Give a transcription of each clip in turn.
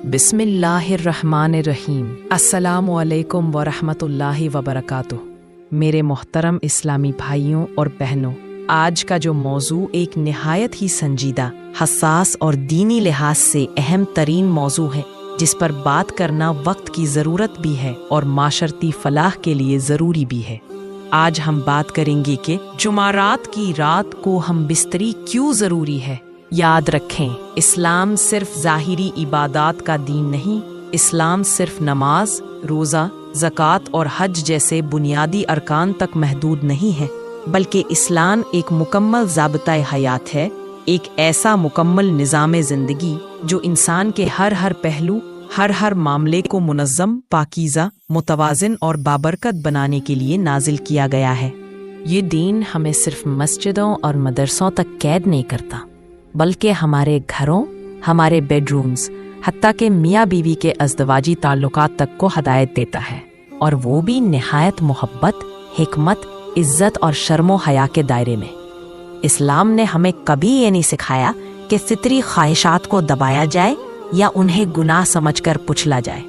بسم اللہ الرحمن الرحیم۔ السلام علیکم ورحمۃ اللہ وبرکاتہ۔ میرے محترم اسلامی بھائیوں اور بہنوں، آج کا جو موضوع ایک نہایت ہی سنجیدہ، حساس اور دینی لحاظ سے اہم ترین موضوع ہے، جس پر بات کرنا وقت کی ضرورت بھی ہے اور معاشرتی فلاح کے لیے ضروری بھی ہے۔ آج ہم بات کریں گے کہ جمعرات کی رات کو ہم بستری کیوں ضروری ہے۔ یاد رکھیں، اسلام صرف ظاہری عبادات کا دین نہیں۔ اسلام صرف نماز، روزہ، زکوٰۃ اور حج جیسے بنیادی ارکان تک محدود نہیں ہے، بلکہ اسلام ایک مکمل ضابطۂ حیات ہے، ایک ایسا مکمل نظام زندگی جو انسان کے ہر پہلو، ہر معاملے کو منظم، پاکیزہ، متوازن اور بابرکت بنانے کے لیے نازل کیا گیا ہے۔ یہ دین ہمیں صرف مسجدوں اور مدرسوں تک قید نہیں کرتا، بلکہ ہمارے گھروں، ہمارے بیڈ رومز، حتیٰ کہ میاں بیوی کے ازدواجی تعلقات تک کو ہدایت دیتا ہے، اور وہ بھی نہایت محبت، حکمت، عزت اور شرم و حیا کے دائرے میں۔ اسلام نے ہمیں کبھی یہ نہیں سکھایا کہ فطری خواہشات کو دبایا جائے یا انہیں گناہ سمجھ کر کچلا جائے،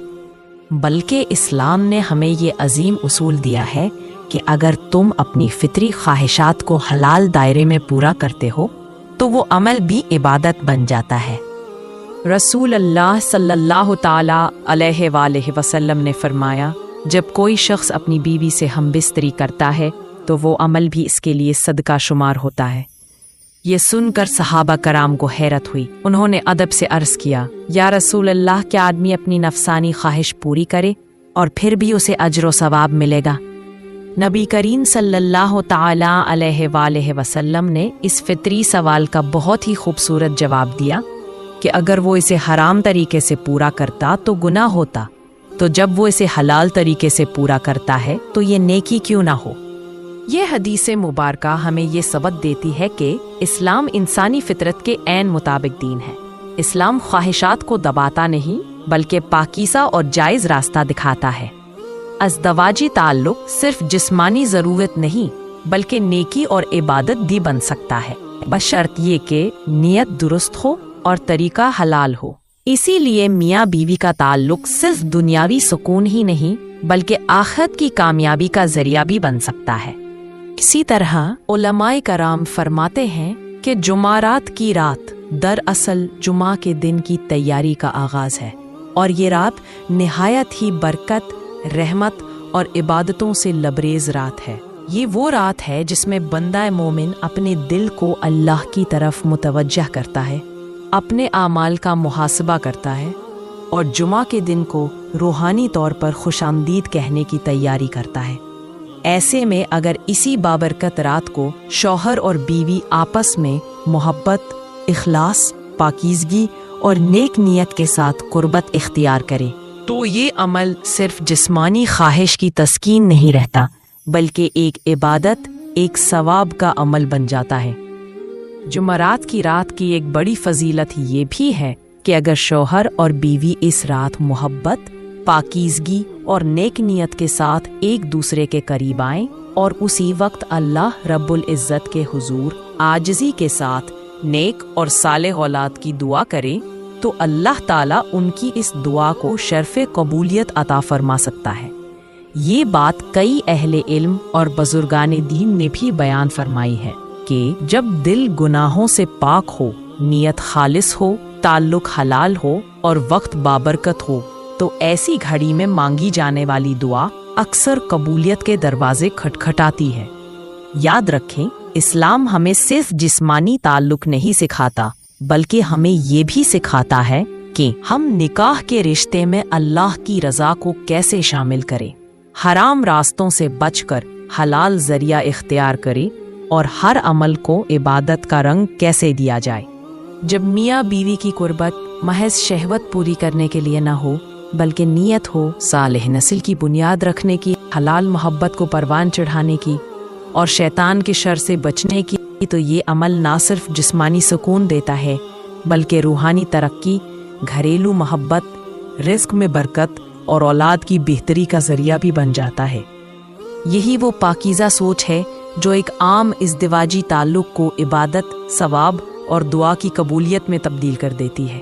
بلکہ اسلام نے ہمیں یہ عظیم اصول دیا ہے کہ اگر تم اپنی فطری خواہشات کو حلال دائرے میں پورا کرتے ہو تو وہ عمل بھی عبادت بن جاتا ہے۔ رسول اللہ صلی اللہ تعالی علیہ وآلہ وسلم نے فرمایا، جب کوئی شخص اپنی بیوی سے ہم بستری کرتا ہے تو وہ عمل بھی اس کے لیے صدقہ شمار ہوتا ہے۔ یہ سن کر صحابہ کرام کو حیرت ہوئی۔ انہوں نے ادب سے عرض کیا، یا رسول اللہ، کیا آدمی اپنی نفسانی خواہش پوری کرے اور پھر بھی اسے اجر و ثواب ملے گا؟ نبی کریم صلی اللہ تعالی علیہ وآلہ وسلم نے اس فطری سوال کا بہت ہی خوبصورت جواب دیا کہ اگر وہ اسے حرام طریقے سے پورا کرتا تو گناہ ہوتا، تو جب وہ اسے حلال طریقے سے پورا کرتا ہے تو یہ نیکی کیوں نہ ہو۔ یہ حدیث مبارکہ ہمیں یہ سبق دیتی ہے کہ اسلام انسانی فطرت کے عین مطابق دین ہے۔ اسلام خواہشات کو دباتا نہیں، بلکہ پاکیزہ اور جائز راستہ دکھاتا ہے۔ ازدواجی تعلق صرف جسمانی ضرورت نہیں، بلکہ نیکی اور عبادت بھی بن سکتا ہے، بشرط یہ کہ نیت درست ہو اور طریقہ حلال ہو۔ اسی لیے میاں بیوی کا تعلق صرف دنیاوی سکون ہی نہیں، بلکہ آخرت کی کامیابی کا ذریعہ بھی بن سکتا ہے۔ اسی طرح علماء کرام فرماتے ہیں کہ جمعرات کی رات دراصل جمعہ کے دن کی تیاری کا آغاز ہے، اور یہ رات نہایت ہی برکت، رحمت اور عبادتوں سے لبریز رات ہے۔ یہ وہ رات ہے جس میں بندہ مومن اپنے دل کو اللہ کی طرف متوجہ کرتا ہے، اپنے اعمال کا محاسبہ کرتا ہے، اور جمعہ کے دن کو روحانی طور پر خوش آمدید کہنے کی تیاری کرتا ہے۔ ایسے میں اگر اسی بابرکت رات کو شوہر اور بیوی آپس میں محبت، اخلاص، پاکیزگی اور نیک نیت کے ساتھ قربت اختیار کریں تو یہ عمل صرف جسمانی خواہش کی تسکین نہیں رہتا، بلکہ ایک عبادت، ایک ثواب کا عمل بن جاتا ہے۔ جمعرات کی رات کی ایک بڑی فضیلت یہ بھی ہے کہ اگر شوہر اور بیوی اس رات محبت، پاکیزگی اور نیک نیت کے ساتھ ایک دوسرے کے قریب آئیں اور اسی وقت اللہ رب العزت کے حضور عاجزی کے ساتھ نیک اور صالح اولاد کی دعا کریں تو اللہ تعالیٰ ان کی اس دعا کو شرف قبولیت عطا فرما سکتا ہے۔ یہ بات کئی اہل علم اور بزرگان دین نے بھی بیان فرمائی ہے کہ جب دل گناہوں سے پاک ہو، نیت خالص ہو، تعلق حلال ہو اور وقت بابرکت ہو تو ایسی گھڑی میں مانگی جانے والی دعا اکثر قبولیت کے دروازے کھٹکھٹاتی ہے۔ یاد رکھیں، اسلام ہمیں صرف جسمانی تعلق نہیں سکھاتا، بلکہ ہمیں یہ بھی سکھاتا ہے کہ ہم نکاح کے رشتے میں اللہ کی رضا کو کیسے شامل کریں، حرام راستوں سے بچ کر حلال ذریعہ اختیار کریں، اور ہر عمل کو عبادت کا رنگ کیسے دیا جائے۔ جب میاں بیوی کی قربت محض شہوت پوری کرنے کے لیے نہ ہو، بلکہ نیت ہو صالح نسل کی بنیاد رکھنے کی، حلال محبت کو پروان چڑھانے کی اور شیطان کے شر سے بچنے کی، تو یہ عمل نہ صرف جسمانی سکون دیتا ہے، بلکہ روحانی ترقی، گھریلو محبت، رزق میں برکت اور اولاد کی بہتری کا ذریعہ بھی بن جاتا ہے۔ یہی وہ پاکیزہ سوچ ہے جو ایک عام ازدواجی تعلق کو عبادت، ثواب اور دعا کی قبولیت میں تبدیل کر دیتی ہے۔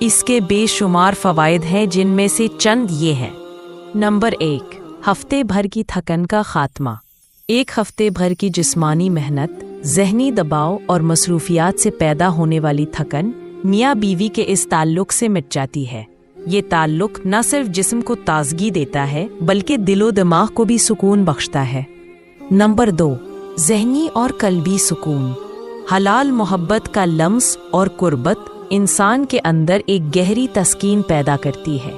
اس کے بے شمار فوائد ہیں، جن میں سے چند یہ ہیں۔ نمبر 1، ہفتے بھر کی تھکن کا خاتمہ۔ ایک ہفتے بھر کی جسمانی محنت، ذہنی دباؤ اور مصروفیات سے پیدا ہونے والی تھکن میاں بیوی کے اس تعلق سے مٹ جاتی ہے۔ یہ تعلق نہ صرف جسم کو تازگی دیتا ہے بلکہ دل و دماغ کو بھی سکون بخشتا ہے۔ نمبر 2، ذہنی اور قلبی سکون۔ حلال محبت کا لمس اور قربت انسان کے اندر ایک گہری تسکین پیدا کرتی ہے۔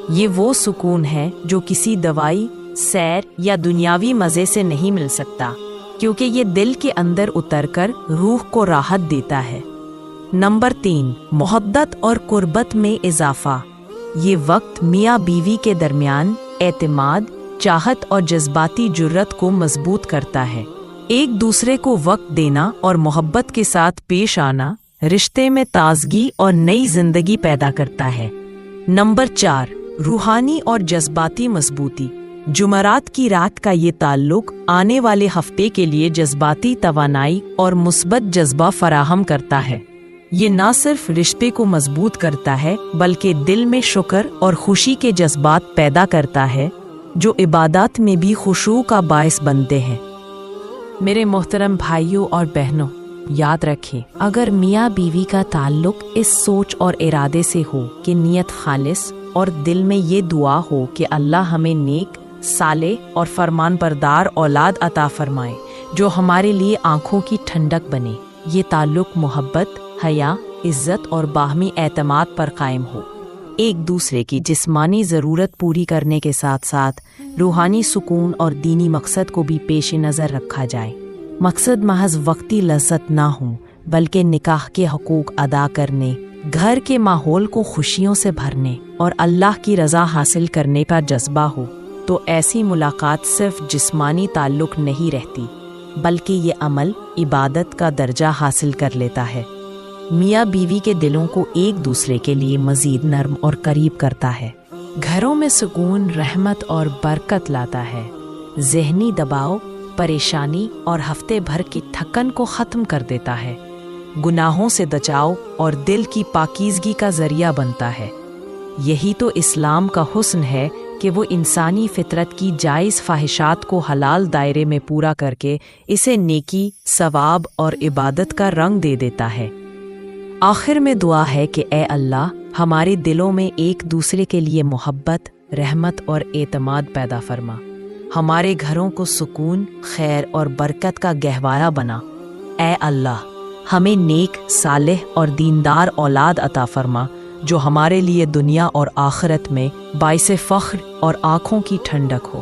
یہ وہ سکون ہے جو کسی دوائی، سیر یا دنیاوی مزے سے نہیں مل سکتا، کیونکہ یہ دل کے اندر اتر کر روح کو راحت دیتا ہے۔ نمبر 3، محبت اور قربت میں اضافہ۔ یہ وقت میاں بیوی کے درمیان اعتماد، چاہت اور جذباتی جرت کو مضبوط کرتا ہے۔ ایک دوسرے کو وقت دینا اور محبت کے ساتھ پیش آنا رشتے میں تازگی اور نئی زندگی پیدا کرتا ہے۔ نمبر 4، روحانی اور جذباتی مضبوطی۔ جمعرات کی رات کا یہ تعلق آنے والے ہفتے کے لیے جذباتی توانائی اور مثبت جذبہ فراہم کرتا ہے۔ یہ نہ صرف رشتے کو مضبوط کرتا ہے بلکہ دل میں شکر اور خوشی کے جذبات پیدا کرتا ہے، جو عبادات میں بھی خشوع کا باعث بنتے ہیں۔ میرے محترم بھائیوں اور بہنوں، یاد رکھیں، اگر میاں بیوی کا تعلق اس سوچ اور ارادے سے ہو کہ نیت خالص اور دل میں یہ دعا ہو کہ اللہ ہمیں نیک، صالح اور فرمان بردار اولاد عطا فرمائے جو ہمارے لیے آنکھوں کی ٹھنڈک بنے، یہ تعلق محبت، حیا، عزت اور باہمی اعتماد پر قائم ہو۔ ایک دوسرے کی جسمانی ضرورت پوری کرنے کے ساتھ ساتھ روحانی سکون اور دینی مقصد کو بھی پیش نظر رکھا جائے۔ مقصد محض وقتی لذت نہ ہو بلکہ نکاح کے حقوق ادا کرنے، گھر کے ماحول کو خوشیوں سے بھرنے اور اللہ کی رضا حاصل کرنے کا جذبہ ہو، تو ایسی ملاقات صرف جسمانی تعلق نہیں رہتی بلکہ یہ عمل عبادت کا درجہ حاصل کر لیتا ہے۔ میاں بیوی کے دلوں کو ایک دوسرے کے لیے مزید نرم اور قریب کرتا ہے، گھروں میں سکون، رحمت اور برکت لاتا ہے، ذہنی دباؤ، پریشانی اور ہفتے بھر کی تھکن کو ختم کر دیتا ہے، گناہوں سے بچاؤ اور دل کی پاکیزگی کا ذریعہ بنتا ہے۔ یہی تو اسلام کا حسن ہے کہ وہ انسانی فطرت کی جائز خواہشات کو حلال دائرے میں پورا کر کے اسے نیکی، ثواب اور عبادت کا رنگ دے دیتا ہے۔ آخر میں دعا ہے کہ اے اللہ، ہمارے دلوں میں ایک دوسرے کے لیے محبت، رحمت اور اعتماد پیدا فرما، ہمارے گھروں کو سکون، خیر اور برکت کا گہوارہ بنا۔ اے اللہ، ہمیں نیک، صالح اور دیندار اولاد عطا فرما جو ہمارے لیے دنیا اور آخرت میں باعث فخر اور آنکھوں کی ٹھنڈک ہو۔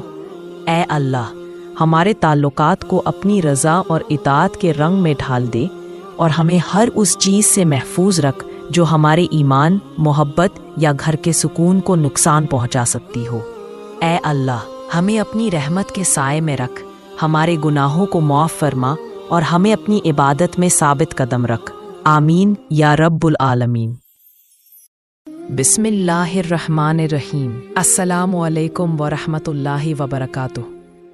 اے اللہ، ہمارے تعلقات کو اپنی رضا اور اطاعت کے رنگ میں ڈھال دے اور ہمیں ہر اس چیز سے محفوظ رکھ جو ہمارے ایمان، محبت یا گھر کے سکون کو نقصان پہنچا سکتی ہو۔ اے اللہ، ہمیں اپنی رحمت کے سائے میں رکھ، ہمارے گناہوں کو معاف فرما اور ہمیں اپنی عبادت میں ثابت قدم رکھ۔ آمین یا رب العالمین۔ بسم اللہ الرحمن الرحیم۔ السلام علیکم ورحمۃ اللہ وبرکاتہ۔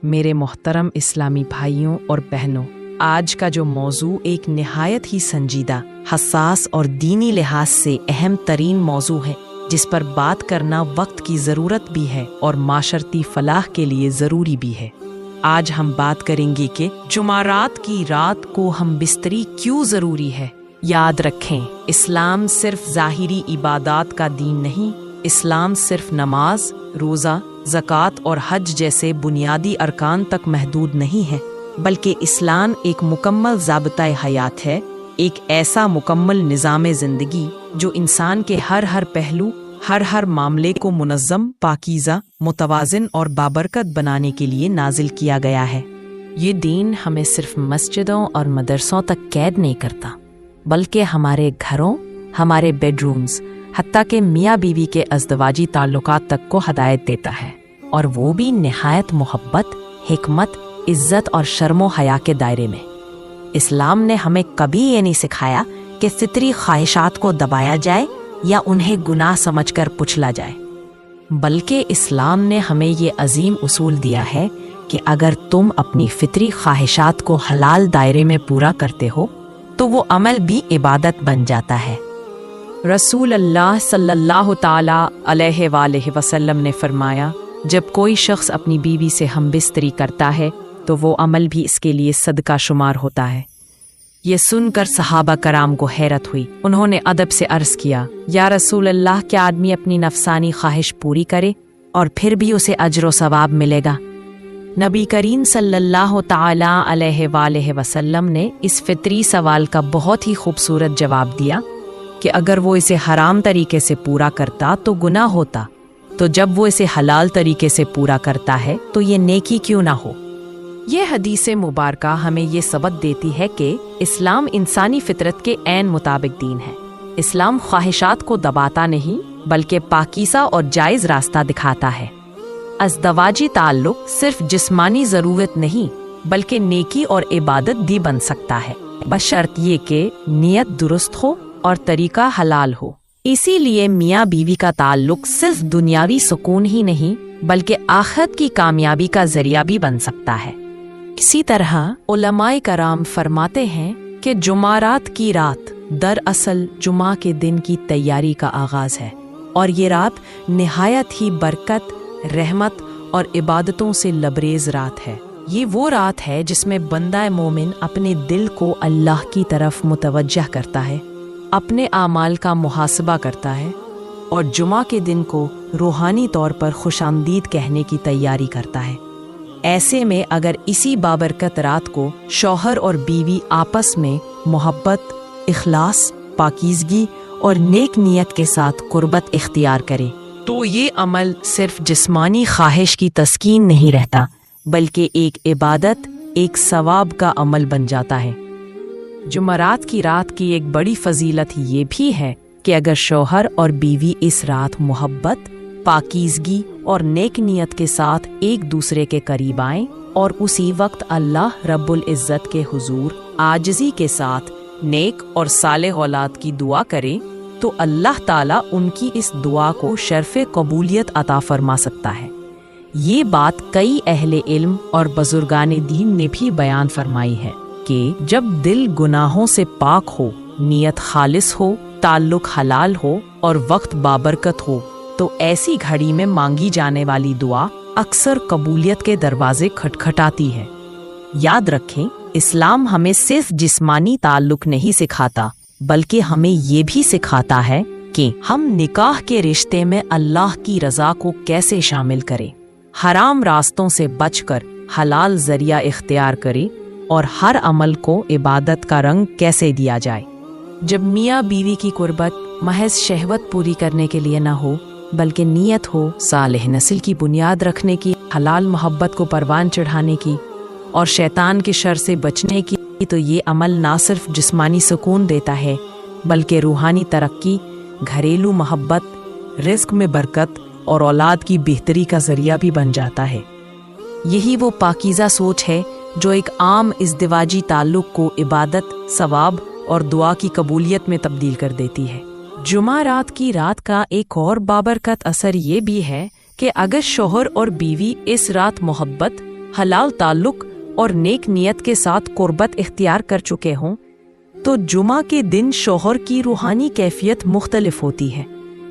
میرے محترم اسلامی بھائیوں اور بہنوں، آج کا جو موضوع ایک نہایت ہی سنجیدہ، حساس اور دینی لحاظ سے اہم ترین موضوع ہے، جس پر بات کرنا وقت کی ضرورت بھی ہے اور معاشرتی فلاح کے لیے ضروری بھی ہے۔ آج ہم بات کریں گے کہ جمعرات کی رات کو ہم بستری کیوں ضروری ہے۔ یاد رکھیں، اسلام صرف ظاہری عبادات کا دین نہیں، اسلام صرف نماز، روزہ، زکوٰۃ اور حج جیسے بنیادی ارکان تک محدود نہیں ہے، بلکہ اسلام ایک مکمل ضابطۂ حیات ہے، ایک ایسا مکمل نظام زندگی جو انسان کے ہر پہلو، ہر معاملے کو منظم، پاکیزہ، متوازن اور بابرکت بنانے کے لیے نازل کیا گیا ہے۔ یہ دین ہمیں صرف مسجدوں اور مدرسوں تک قید نہیں کرتا، بلکہ ہمارے گھروں، ہمارے بیڈ رومز، حتیٰ کہ میاں بیوی کے ازدواجی تعلقات تک کو ہدایت دیتا ہے، اور وہ بھی نہایت محبت، حکمت، عزت اور شرم و حیا کے دائرے میں۔ اسلام نے ہمیں کبھی یہ نہیں سکھایا کہ فطری خواہشات کو دبایا جائے یا انہیں گناہ سمجھ کر کچلا جائے، بلکہ اسلام نے ہمیں یہ عظیم اصول دیا ہے کہ اگر تم اپنی فطری خواہشات کو حلال دائرے میں پورا کرتے ہو تو وہ عمل بھی عبادت بن جاتا ہے۔ رسول اللہ صلی اللہ تعالی علیہ وآلہ وسلم نے فرمایا، جب کوئی شخص اپنی بیوی سے ہم بستری کرتا ہے تو وہ عمل بھی اس کے لیے صدقہ شمار ہوتا ہے۔ یہ سن کر صحابہ کرام کو حیرت ہوئی۔ انہوں نے ادب سے عرض کیا، یا رسول اللہ، کیا آدمی اپنی نفسانی خواہش پوری کرے اور پھر بھی اسے اجر و ثواب ملے گا؟ نبی کریم صلی اللہ تعالی علیہ وآلہ وسلم نے اس فطری سوال کا بہت ہی خوبصورت جواب دیا کہ اگر وہ اسے حرام طریقے سے پورا کرتا تو گناہ ہوتا، تو جب وہ اسے حلال طریقے سے پورا کرتا ہے تو یہ نیکی کیوں نہ ہو۔ یہ حدیث مبارکہ ہمیں یہ سبق دیتی ہے کہ اسلام انسانی فطرت کے عین مطابق دین ہے۔ اسلام خواہشات کو دباتا نہیں بلکہ پاکیزہ اور جائز راستہ دکھاتا ہے۔ ازدواجی تعلق صرف جسمانی ضرورت نہیں بلکہ نیکی اور عبادت بھی بن سکتا ہے، بشرط یہ کہ نیت درست ہو اور طریقہ حلال ہو۔ اسی لیے میاں بیوی کا تعلق صرف دنیاوی سکون ہی نہیں بلکہ آخرت کی کامیابی کا ذریعہ بھی بن سکتا ہے۔ اسی طرح علماء کرام فرماتے ہیں کہ جمعرات کی رات دراصل جمعہ کے دن کی تیاری کا آغاز ہے، اور یہ رات نہایت ہی برکت، رحمت اور عبادتوں سے لبریز رات ہے۔ یہ وہ رات ہے جس میں بندہ مومن اپنے دل کو اللہ کی طرف متوجہ کرتا ہے، اپنے اعمال کا محاسبہ کرتا ہے اور جمعہ کے دن کو روحانی طور پر خوش آمدید کہنے کی تیاری کرتا ہے۔ ایسے میں اگر اسی بابرکت رات کو شوہر اور بیوی آپس میں محبت، اخلاص، پاکیزگی اور نیک نیت کے ساتھ قربت اختیار کرے تو یہ عمل صرف جسمانی خواہش کی تسکین نہیں رہتا بلکہ ایک عبادت، ایک ثواب کا عمل بن جاتا ہے۔ جمعرات کی رات کی ایک بڑی فضیلت یہ بھی ہے کہ اگر شوہر اور بیوی اس رات محبت، پاکیزگی اور نیک نیت کے ساتھ ایک دوسرے کے قریب آئیں اور اسی وقت اللہ رب العزت کے حضور عاجزی کے ساتھ نیک اور صالح اولاد کی دعا کریں تو اللہ تعالیٰ ان کی اس دعا کو شرف قبولیت عطا فرما سکتا ہے۔ یہ بات کئی اہل علم اور بزرگان دین نے بھی بیان فرمائی ہے کہ جب دل گناہوں سے پاک ہو، نیت خالص ہو، تعلق حلال ہو اور وقت بابرکت ہو تو ایسی گھڑی میں مانگی جانے والی دعا اکثر قبولیت کے دروازے کھٹکھٹاتی ہے۔ یاد رکھیں، اسلام ہمیں صرف جسمانی تعلق نہیں سکھاتا بلکہ ہمیں یہ بھی سکھاتا ہے کہ ہم نکاح کے رشتے میں اللہ کی رضا کو کیسے شامل کریں، حرام راستوں سے بچ کر حلال ذریعہ اختیار کریں اور ہر عمل کو عبادت کا رنگ کیسے دیا جائے۔ جب میاں بیوی کی قربت محض شہوت پوری کرنے کے لیے نہ ہو بلکہ نیت ہو صالح نسل کی بنیاد رکھنے کی، حلال محبت کو پروان چڑھانے کی اور شیطان کے شر سے بچنے کی، تو یہ عمل نہ صرف جسمانی سکون دیتا ہے بلکہ روحانی ترقی، گھریلو محبت، رزق میں برکت اور اولاد کی بہتری کا ذریعہ بھی بن جاتا ہے۔ یہی وہ پاکیزہ سوچ ہے جو ایک عام ازدواجی تعلق کو عبادت، ثواب اور دعا کی قبولیت میں تبدیل کر دیتی ہے۔ جمعہ رات کی رات کا ایک اور بابرکت اثر یہ بھی ہے کہ اگر شوہر اور بیوی اس رات محبت، حلال تعلق اور نیک نیت کے ساتھ قربت اختیار کر چکے ہوں تو جمعہ کے دن شوہر کی روحانی کیفیت مختلف ہوتی ہے۔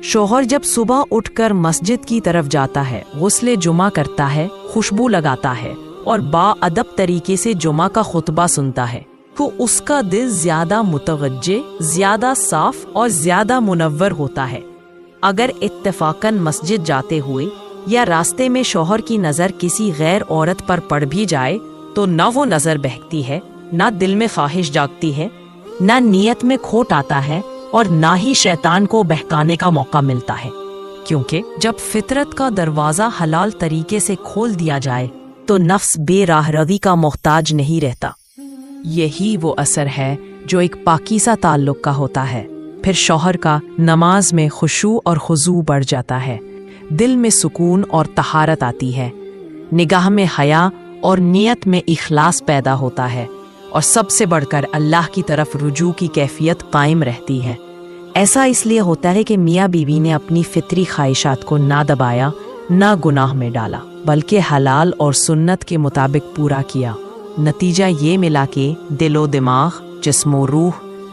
شوہر جب صبح اٹھ کر مسجد کی طرف جاتا ہے، غسل جمعہ کرتا ہے، خوشبو لگاتا ہے اور باادب طریقے سے جمعہ کا خطبہ سنتا ہے تو اس کا دل زیادہ متوجہ، زیادہ صاف اور زیادہ منور ہوتا ہے۔ اگر اتفاقاً مسجد جاتے ہوئے یا راستے میں شوہر کی نظر کسی غیر عورت پر پڑ بھی جائے تو نہ وہ نظر بہکتی ہے، نہ دل میں خواہش جاگتی ہے، نہ نیت میں کھوٹ آتا ہے اور نہ ہی شیطان کو بہکانے کا موقع ملتا ہے، کیونکہ جب فطرت کا دروازہ حلال طریقے سے کھول دیا جائے تو نفس بے راہ روی کا محتاج نہیں رہتا۔ یہی وہ اثر ہے جو ایک پاکیزہ تعلق کا ہوتا ہے۔ پھر شوہر کا نماز میں خشوع اور خضوع بڑھ جاتا ہے، دل میں سکون اور طہارت آتی ہے، نگاہ میں حیا اور نیت میں اخلاص پیدا ہوتا ہے، اور سب سے بڑھ کر اللہ کی طرف رجوع کی کیفیت قائم رہتی ہے۔ ایسا اس لیے ہوتا ہے کہ میاں بیوی نے اپنی فطری خواہشات کو نہ دبایا، نہ گناہ میں ڈالا، بلکہ حلال اور سنت کے مطابق پورا کیا۔ نتیجہ یہ ملا کہ دل و دماغ، جسم و روح،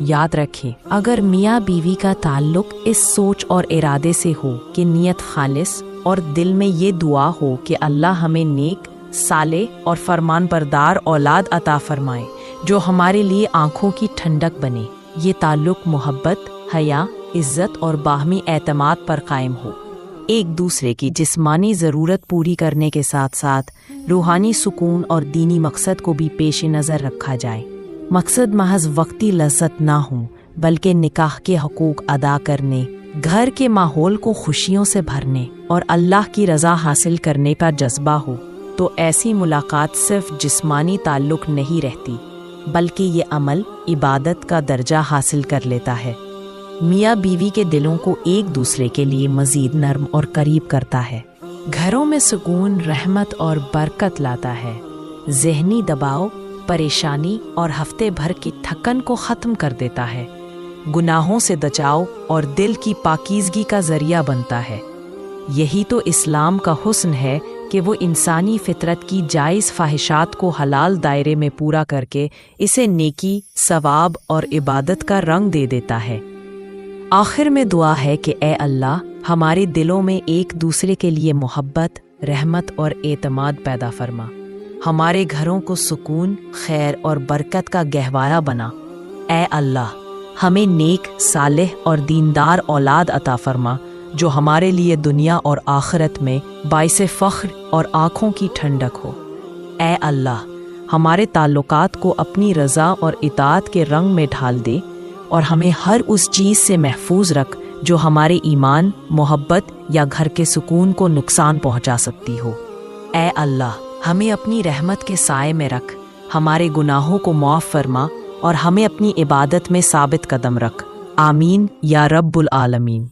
یاد رکھیں، اگر میاں بیوی کا تعلق اس سوچ اور ارادے سے ہو کہ نیت خالص اور دل میں یہ دعا ہو کہ اللہ ہمیں نیک، صالح اور فرمان بردار اولاد عطا فرمائے جو ہمارے لیے آنکھوں کی ٹھنڈک بنے، یہ تعلق محبت، حیا، عزت اور باہمی اعتماد پر قائم ہو۔ ایک دوسرے کی جسمانی ضرورت پوری کرنے کے ساتھ ساتھ روحانی سکون اور دینی مقصد کو بھی پیش نظر رکھا جائے۔ مقصد محض وقتی لذت نہ ہوں بلکہ نکاح کے حقوق ادا کرنے، گھر کے ماحول کو خوشیوں سے بھرنے اور اللہ کی رضا حاصل کرنے کا جذبہ ہو، تو ایسی ملاقات صرف جسمانی تعلق نہیں رہتی بلکہ یہ عمل عبادت کا درجہ حاصل کر لیتا ہے۔ میاں بیوی کے دلوں کو ایک دوسرے کے لیے مزید نرم اور قریب کرتا ہے، گھروں میں سکون، رحمت اور برکت لاتا ہے، ذہنی دباؤ، پریشانی اور ہفتے بھر کی تھکن کو ختم کر دیتا ہے، گناہوں سے بچاؤ اور دل کی پاکیزگی کا ذریعہ بنتا ہے۔ یہی تو اسلام کا حسن ہے کہ وہ انسانی فطرت کی جائز خواہشات کو حلال دائرے میں پورا کر کے اسے نیکی، ثواب اور عبادت کا رنگ دے دیتا ہے۔ آخر میں دعا ہے کہ اے اللہ ہمارے دلوں میں ایک دوسرے کے لیے محبت، رحمت اور اعتماد پیدا فرما، ہمارے گھروں کو سکون، خیر اور برکت کا گہوارہ بنا۔ اے اللہ ہمیں نیک، صالح اور دیندار اولاد عطا فرما جو ہمارے لیے دنیا اور آخرت میں باعث فخر اور آنکھوں کی ٹھنڈک ہو۔ اے اللہ ہمارے تعلقات کو اپنی رضا اور اطاعت کے رنگ میں ڈھال دے اور ہمیں ہر اس چیز سے محفوظ رکھ جو ہمارے ایمان، محبت یا گھر کے سکون کو نقصان پہنچا سکتی ہو۔ اے اللہ ہمیں اپنی رحمت کے سائے میں رکھ، ہمارے گناہوں کو معاف فرما اور ہمیں اپنی عبادت میں ثابت قدم رکھ۔ آمین یا رب العالمین۔